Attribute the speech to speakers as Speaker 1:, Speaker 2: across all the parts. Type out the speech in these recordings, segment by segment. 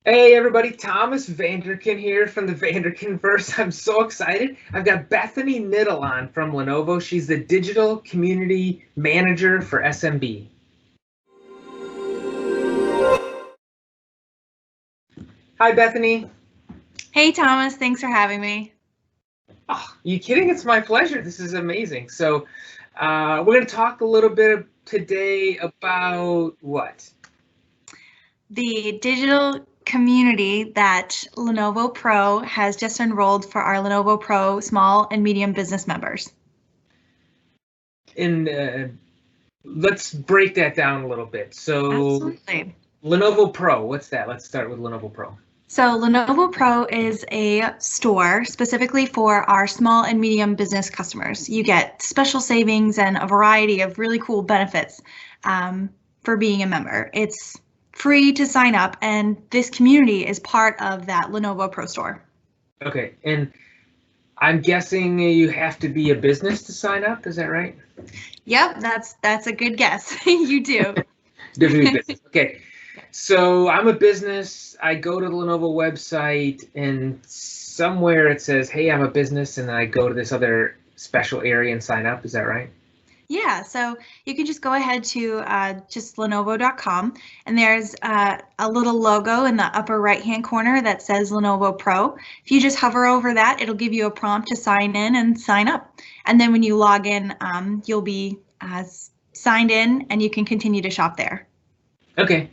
Speaker 1: Hey everybody, Thomas Vanderkin here from the VanderkinVerse. I'm so excited. I've got Bethany Knittel on from Lenovo. She's the Digital Community Manager for SMB. Hi Bethany.
Speaker 2: Hey Thomas, thanks for having me.
Speaker 1: Oh, you kidding? It's my pleasure. This is amazing. So we're going to talk a little bit today about what?
Speaker 2: The digital community that Lenovo Pro has just enrolled for our Lenovo Pro small and medium business members.
Speaker 1: And let's break that down a little bit. So
Speaker 2: Absolutely.
Speaker 1: Lenovo Pro, what's that? Let's start with Lenovo Pro.
Speaker 2: So Lenovo Pro is a store specifically for our small and medium business customers. You get special savings and a variety of really cool benefits for being a member. It's free to sign up, and this community is part of that Lenovo Pro store.
Speaker 1: Okay, and I'm guessing you have to be a business to sign up. Is that right?
Speaker 2: Yep, that's a good guess. You do.
Speaker 1: Business. Okay, so I'm a business. I go to the Lenovo website, and somewhere it says, "Hey, I'm a business," and then I go to this other special area and sign up. Is that right?
Speaker 2: Yeah, so you can just go ahead to just Lenovo.com, and there's a little logo in the upper right-hand corner that says Lenovo Pro. If you just hover over that, it'll give you a prompt to sign in and sign up. And then when you log in, you'll be signed in, and you can continue to shop there.
Speaker 1: Okay.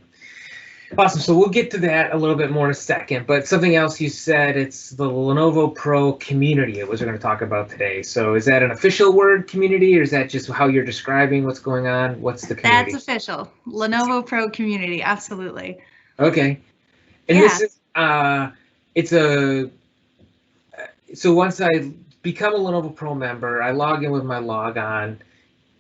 Speaker 1: Awesome. So we'll get to that a little bit more in a second, but something else you said, it's the Lenovo Pro community, it was we're going to talk about today. So is that an official word, community, or is that just how you're describing what's going on? What's the community?
Speaker 2: That's official. Lenovo Pro community, absolutely.
Speaker 1: Okay. And
Speaker 2: Yeah.
Speaker 1: this is it's a so once I become a Lenovo Pro member, I log in with my logon.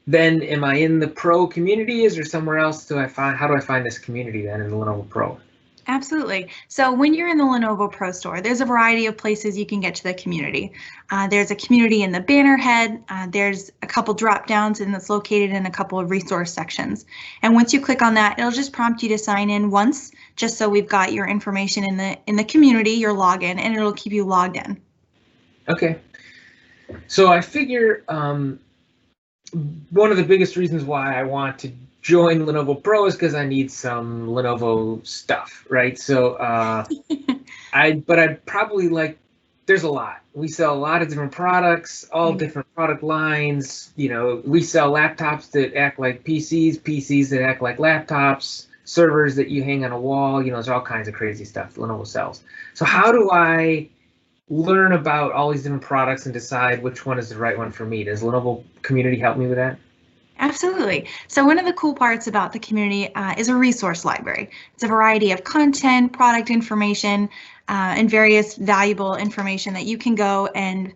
Speaker 1: Then am I in the Pro community? Is there somewhere else how do I find this community then in the Lenovo Pro?
Speaker 2: Absolutely. So when you're in the Lenovo Pro store, there's a variety of places you can get to the community. There's a community in the banner head. There's a couple drop downs, and it's located in a couple of resource sections. And once you click on that, it'll just prompt you to sign in once, just so we've got your information in the community, your login, and it'll keep you logged in.
Speaker 1: Okay. So I figure one of the biggest reasons why I want to join Lenovo Pro is because I need some Lenovo stuff, right? So I'd probably there's a lot. We sell a lot of different products, all different product lines. You know, we sell laptops that act like PCs, PCs that act like laptops, servers that you hang on a wall. You know, there's all kinds of crazy stuff Lenovo sells. So how do I learn about all these different products and decide which one is the right one for me? Does Lenovo Community help me with that?
Speaker 2: Absolutely. So one of the cool parts about the community is a resource library. It's a variety of content, product information, and various valuable information that you can go and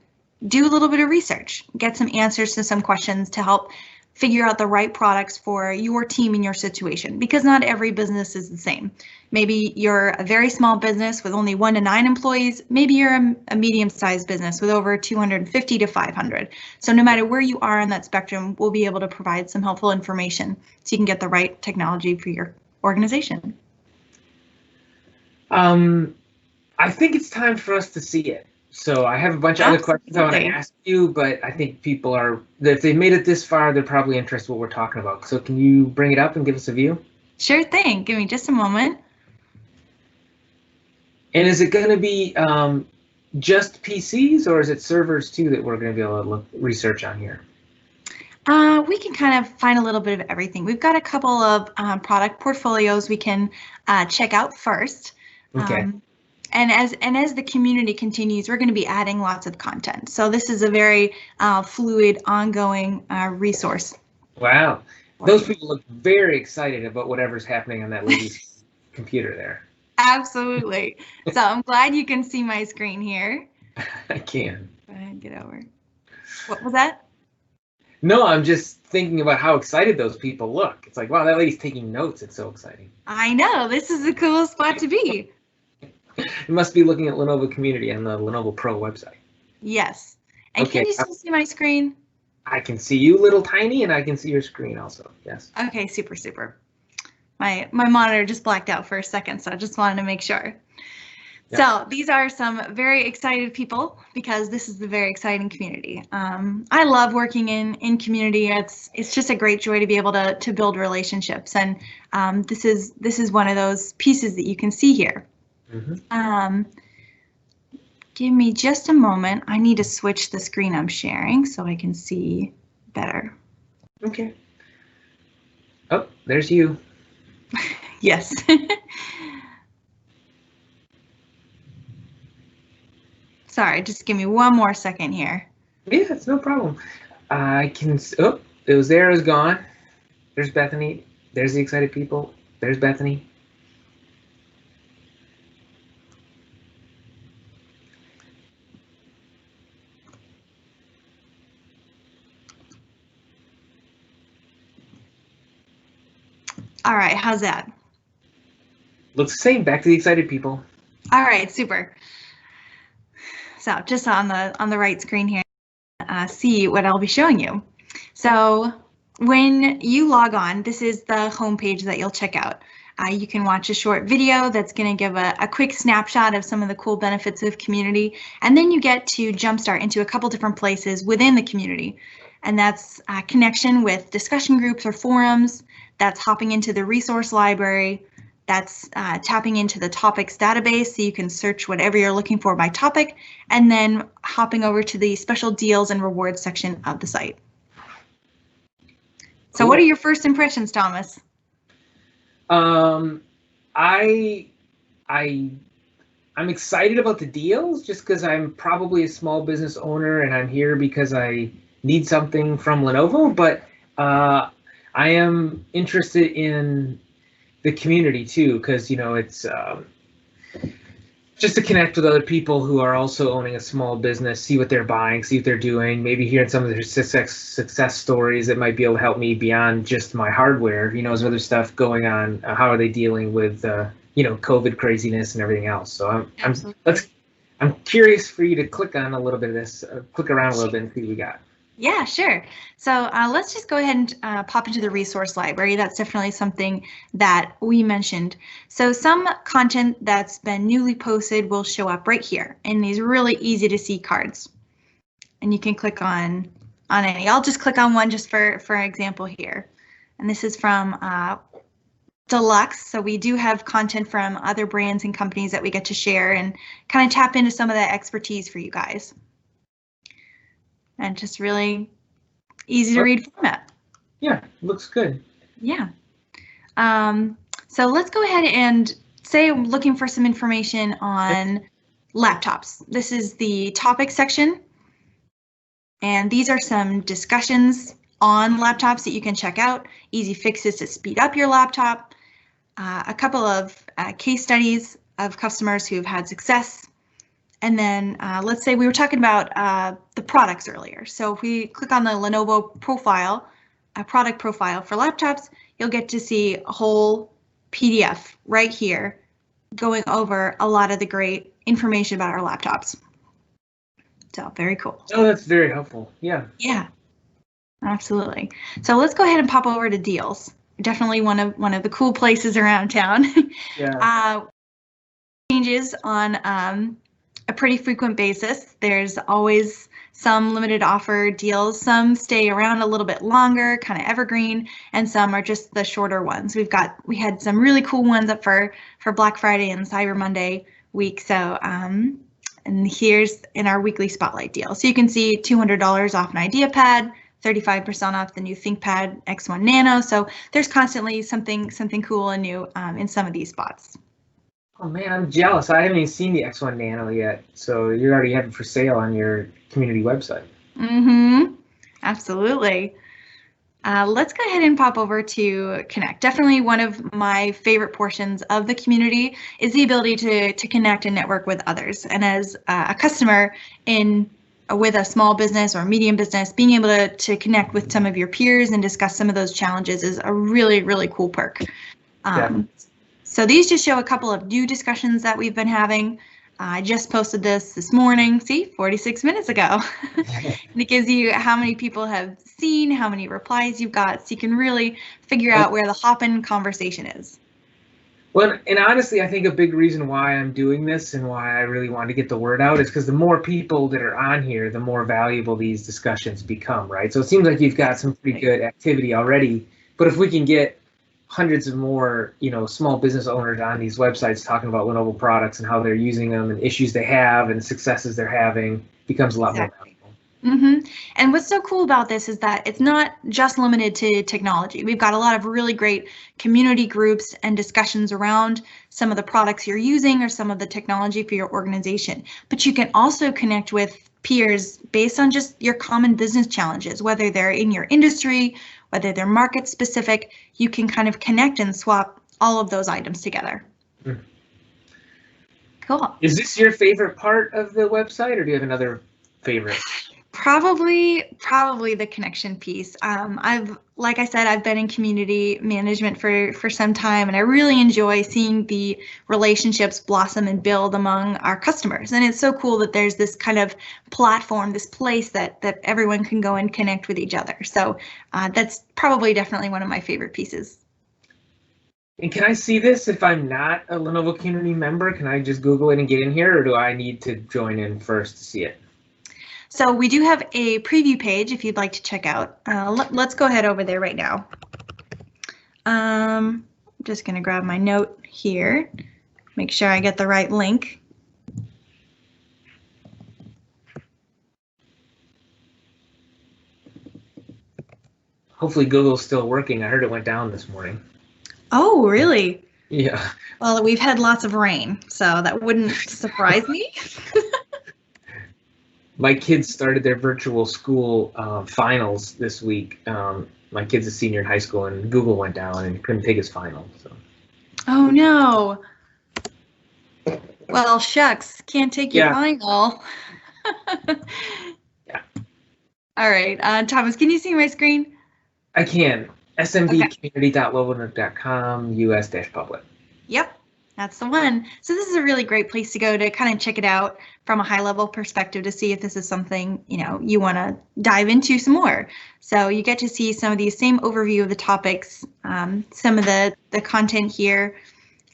Speaker 2: do a little bit of research, get some answers to some questions to help figure out the right products for your team and your situation, because not every business is the same. Maybe you're a very small business with only 1 to 9 employees. Maybe you're a medium-sized business with over 250 to 500. So no matter where you are on that spectrum, we'll be able to provide some helpful information so you can get the right technology for your organization.
Speaker 1: I think it's time for us to see it. So I have a bunch of other questions I want to ask you, but I think people are, if they made it this far, they're probably interested in what we're talking about. So can you bring it up and give us a view?
Speaker 2: Sure thing. Give me just a moment.
Speaker 1: And is it going to be just PCs, or is it servers too that we're going to be able to look research on here?
Speaker 2: We can kind of find a little bit of everything. We've got a couple of product portfolios we can check out first.
Speaker 1: Okay.
Speaker 2: And as the community continues, we're going to be adding lots of content. So this is a very fluid, ongoing resource.
Speaker 1: Wow. Those people look very excited about whatever's happening on that lady's computer there.
Speaker 2: Absolutely. So I'm glad you can see my screen here.
Speaker 1: I can.
Speaker 2: Go ahead and get over. What was that?
Speaker 1: No, I'm just thinking about how excited those people look. It's like, wow, that lady's taking notes. It's so exciting.
Speaker 2: I know. This is the coolest spot to be.
Speaker 1: You must be looking at Lenovo Community on the Lenovo Pro website.
Speaker 2: Yes. And okay. Can you still see my screen?
Speaker 1: I can see you little tiny, and I can see your screen also. Yes.
Speaker 2: Okay, super, super. My monitor just blacked out for a second, so I just wanted to make sure. Yeah. So these are some very excited people because this is the very exciting community. I love working in community. It's just a great joy to be able to build relationships, and this is one of those pieces that you can see here. Mm-hmm. Give me just a moment. I need to switch the screen I'm sharing so I can see better.
Speaker 1: Okay. Oh, there's you.
Speaker 2: Yes. Sorry, just give me one more second here.
Speaker 1: Yeah, it's no problem. I can. Oh, it was there. It was gone. There's Bethany. There's the excited people. There's Bethany.
Speaker 2: All right, how's that?
Speaker 1: Looks the same. Back to the excited people.
Speaker 2: All right, super. So just on the right screen here, see what I'll be showing you. So when you log on, this is the home page that you'll check out. You can watch a short video that's going to give a quick snapshot of some of the cool benefits of community, and then you get to jumpstart into a couple different places within the community, and that's connection with discussion groups or forums, that's hopping into the resource library, that's tapping into the topics database so you can search whatever you're looking for by topic, and then hopping over to the special deals and rewards section of the site. So cool. What are your first impressions, Thomas?
Speaker 1: I'm excited about the deals just because I'm probably a small business owner and I'm here because I need something from Lenovo, but I am interested in the community too, because it's just to connect with other people who are also owning a small business, see what they're buying, see what they're doing, maybe hearing some of their success stories that might be able to help me beyond just my hardware. There's other stuff going on. How are they dealing with COVID craziness and everything else? So I'm curious for you to click on a little bit of this, click around a little bit and see what we got.
Speaker 2: Yeah, sure. So let's just go ahead and pop into the resource library. That's definitely something that we mentioned. So some content that's been newly posted will show up right here in these really easy to see cards. And you can click on any. I'll just click on one just for example here. And this is from Deluxe. So we do have content from other brands and companies that we get to share and kind of tap into some of that expertise for you guys. And just really easy to read format.
Speaker 1: Yeah, looks good.
Speaker 2: Yeah. So let's go ahead and say I'm looking for some information on laptops. This is the topic section. And these are some discussions on laptops that you can check out. Easy fixes to speed up your laptop. A couple of case studies of customers who've had success. And then let's say we were talking about the products earlier. So if we click on the Lenovo profile, a product profile for laptops, you'll get to see a whole PDF right here going over a lot of the great information about our laptops. So very cool.
Speaker 1: Oh, that's very helpful. Yeah.
Speaker 2: Yeah, absolutely. So let's go ahead and pop over to deals. Definitely one of the cool places around town.
Speaker 1: Yeah.
Speaker 2: Changes on a pretty frequent basis. There's always some limited offer deals. Some stay around a little bit longer, kind of evergreen, and some are just the shorter ones. We had some really cool ones up for Black Friday and Cyber Monday week. So and here's in our weekly spotlight deal. So you can see $200 off an IdeaPad, 35% off the new ThinkPad X1 Nano. So there's constantly something cool and new in some of these spots.
Speaker 1: Oh man, I'm jealous. I haven't even seen the X1 Nano yet. So you already have it for sale on your community website.
Speaker 2: Mm-hmm. Absolutely. Let's go ahead and pop over to Connect. Definitely one of my favorite portions of the community is the ability to connect and network with others. And as a customer with a small business or medium business, being able to connect with some of your peers and discuss some of those challenges is a really, really cool perk. So these just show a couple of new discussions that we've been having. I just posted this morning, see, 46 minutes ago. And it gives you how many people have seen, how many replies you've got, so you can really figure out where the hop-in conversation is.
Speaker 1: Well, and honestly, I think a big reason why I'm doing this and why I really want to get the word out is because the more people that are on here, the more valuable these discussions become, right? So it seems like you've got some pretty good activity already, but if we can get hundreds of more, small business owners on these websites talking about Lenovo products and how they're using them and issues they have and successes they're having, becomes a lot more valuable.
Speaker 2: And what's so cool about this is that it's not just limited to technology. We've got a lot of really great community groups and discussions around some of the products you're using or some of the technology for your organization. But you can also connect with peers based on just your common business challenges, whether they're in your industry, whether they're market specific. You can kind of connect and swap all of those items together. Cool.
Speaker 1: Is this your favorite part of the website, or do you have another favorite?
Speaker 2: Probably the connection piece. Like I said, I've been in community management for some time, and I really enjoy seeing the relationships blossom and build among our customers. And it's so cool that there's this kind of platform, this place that everyone can go and connect with each other. So that's probably definitely one of my favorite pieces.
Speaker 1: And can I see this if I'm not a Lenovo Community member? Can I just Google it and get in here, or do I need to join in first to see it?
Speaker 2: So we do have a preview page if you'd like to check out. Let's go ahead over there right now. I'm just going to grab my note here, make sure I get the right link.
Speaker 1: Hopefully Google's still working. I heard it went down this morning.
Speaker 2: Oh, really?
Speaker 1: Yeah.
Speaker 2: Well, we've had lots of rain, so that wouldn't surprise me.
Speaker 1: My kids started their virtual school finals this week. My kid's a senior in high school, and Google went down and couldn't take his final. So.
Speaker 2: Oh no. Well, shucks, can't take your final.
Speaker 1: Yeah.
Speaker 2: All right, Thomas, can you see my screen?
Speaker 1: I can. SMBcommunity.lovonook.com US-public.
Speaker 2: Yep. That's the one. So this is a really great place to go to kind of check it out from a high level perspective to see if this is something, you want to dive into some more. So you get to see some of these same overview of the topics, some of the content here,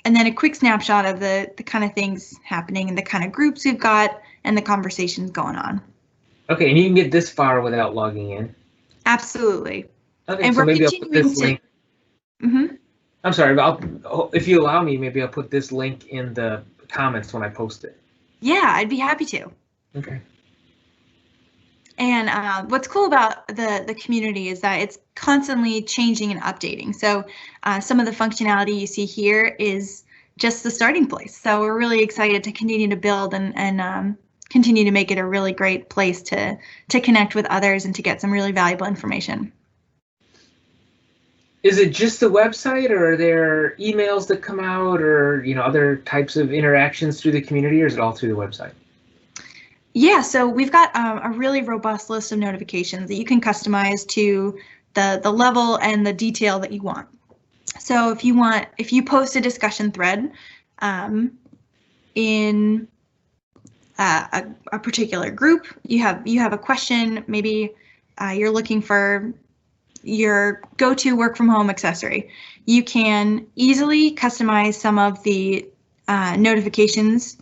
Speaker 2: and then a quick snapshot of the kind of things happening and the kind of groups we've got and the conversations going on.
Speaker 1: Okay, and you can get this far without logging in?
Speaker 2: Absolutely.
Speaker 1: Okay,
Speaker 2: and
Speaker 1: so
Speaker 2: we're
Speaker 1: maybe I'll put this link. I'm sorry, but if you allow me, maybe I'll put this link in the comments when I post it.
Speaker 2: Yeah, I'd be happy to.
Speaker 1: Okay.
Speaker 2: And what's cool about the community is that it's constantly changing and updating. So some of the functionality you see here is just the starting place. So we're really excited to continue to build and continue to make it a really great place to connect with others and to get some really valuable information.
Speaker 1: Is it just the website, or are there emails that come out, or other types of interactions through the community, or is it all through the website?
Speaker 2: Yeah, so we've got a really robust list of notifications that you can customize to the level and the detail that you want. So if you post a discussion thread in a particular group, you have a question, maybe you're looking for your go-to work from home accessory. You can easily customize some of the notifications.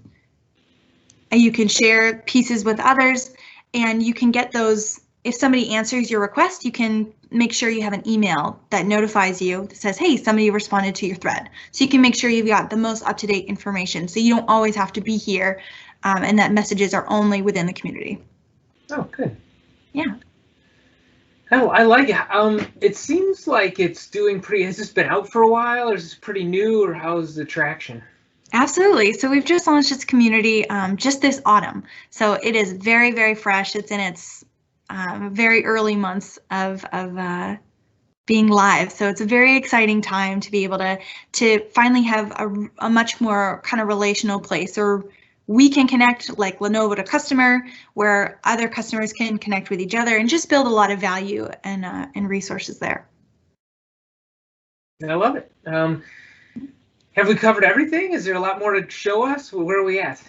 Speaker 2: You can share pieces with others, and you can get those. If somebody answers your request, you can make sure you have an email that notifies you that says, hey, somebody responded to your thread. So you can make sure you've got the most up-to-date information, so you don't always have to be here, and that messages are only within the community.
Speaker 1: Oh, good.
Speaker 2: Yeah.
Speaker 1: Oh, I like it. It seems like it's doing pretty. Has this been out for a while, or is this pretty new, or how's the traction?
Speaker 2: Absolutely. So we've just launched this community just this autumn. So it is very, very fresh. It's in its very early months of being live. So it's a very exciting time to be able to finally have a much more kind of relational place, or we can connect like Lenovo to customer, where other customers can connect with each other and just build a lot of value and resources there.
Speaker 1: I love it. Have we covered everything? Is there a lot more to show us? Where are we at?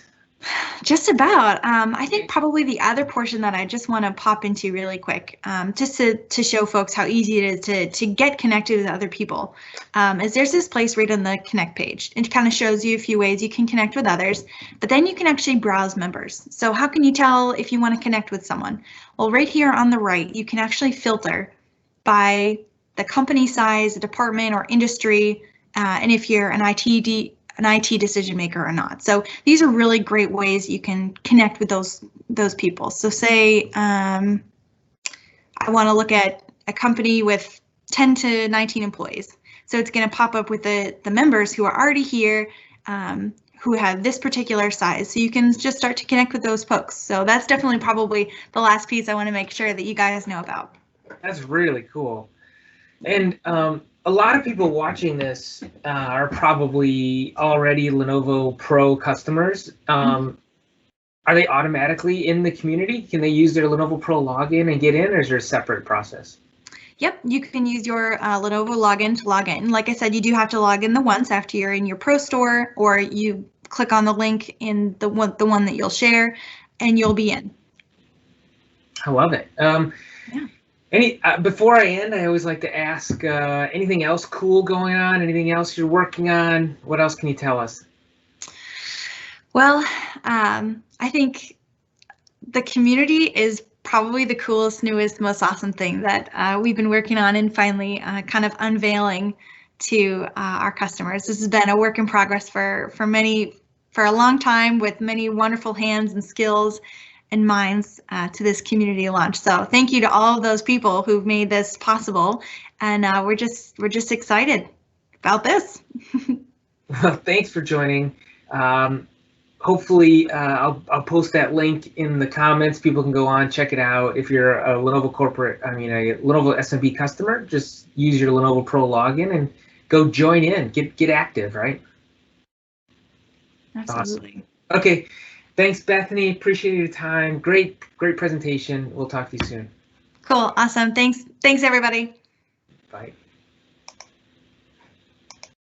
Speaker 2: Just about. I think probably the other portion that I just want to pop into really quick, just to show folks how easy it is to get connected with other people, is there's this place right on the Connect page. It kind of shows you a few ways you can connect with others, but then you can actually browse members. So how can you tell if you want to connect with someone? Well, right here on the right, you can actually filter by the company size, the department or industry, and if you're an IT decision maker or not. So these are really great ways you can connect with those people. So say I want to look at a company with 10 to 19 employees. So it's going to pop up with the members who are already here, who have this particular size. So you can just start to connect with those folks. So that's definitely probably the last piece I want to make sure that you guys know about.
Speaker 1: That's really cool. And a lot of people watching this are probably already Lenovo Pro customers. Are they automatically in the community? Can they use their Lenovo Pro login and get in, or is there a separate process?
Speaker 2: Yep, you can use your Lenovo login to log in. Like I said, you do have to log in the once after you're in your Pro store, or you click on the link in the one that you'll share, and you'll be in.
Speaker 1: I love it. Yeah. Before I end, I always like to ask anything else cool going on? Anything else you're working on? What else can you tell us?
Speaker 2: Well, I think the community is probably the coolest, newest, most awesome thing that we've been working on and finally kind of unveiling to our customers. This has been a work in progress for a long time, with many wonderful hands and skills and minds to this community launch. So thank you to all of those people who've made this possible, and we're just excited about this.
Speaker 1: Well, thanks for joining. Hopefully, I'll post that link in the comments. People can go on, check it out. If you're a Lenovo a Lenovo SMB customer, just use your Lenovo Pro login and go join in. Get active, right?
Speaker 2: Absolutely.
Speaker 1: Awesome. Okay. Thanks, Bethany. Appreciate your time. Great presentation. We'll talk to you soon.
Speaker 2: Cool. Awesome. Thanks, everybody.
Speaker 1: Bye.